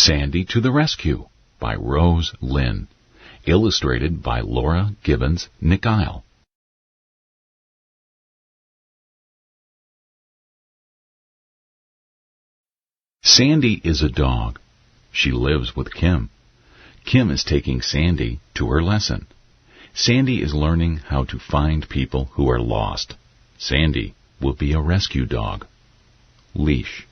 Sandy to the Rescue by Rose Lynn. Illustrated by Laura Gibbons Nickile. Sandy is a dog. She lives with Kim. Kim is taking Sandy to her lesson. Sandy is learning how to find people who are lost. Sandy will be a rescue dog. Leash.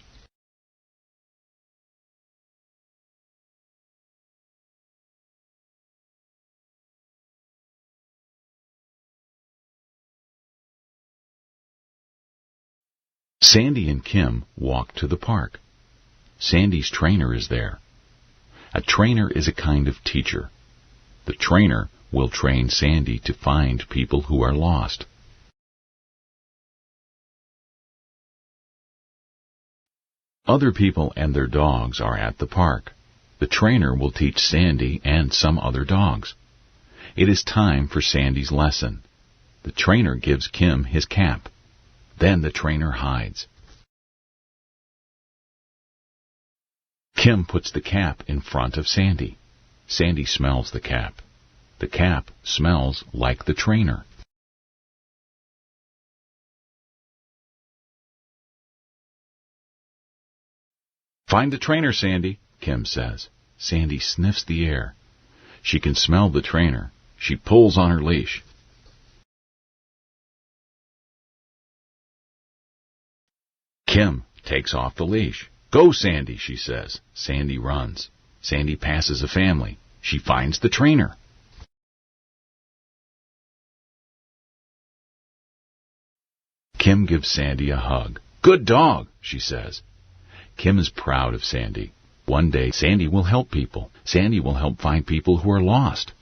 Sandy and Kim walk to the park. Sandy's trainer is there. A trainer is a kind of teacher. The trainer will train Sandy to find people who are lost. Other people and their dogs are at the park. The trainer will teach Sandy and some other dogs. It is time for Sandy's lesson. The trainer gives Kim his cap. Then the trainer hides. Kim puts the cap in front of Sandy. Sandy smells the cap. The cap smells like the trainer. "Find the trainer, Sandy," Kim says. Sandy sniffs the air. She can smell the trainer. She pulls on her leash. Kim takes off the leash. "Go, Sandy," she says. Sandy runs. Sandy passes a family. She finds the trainer. Kim gives Sandy a hug. "Good dog," she says. Kim is proud of Sandy. One day Sandy will help people. Sandy will help find people who are lost.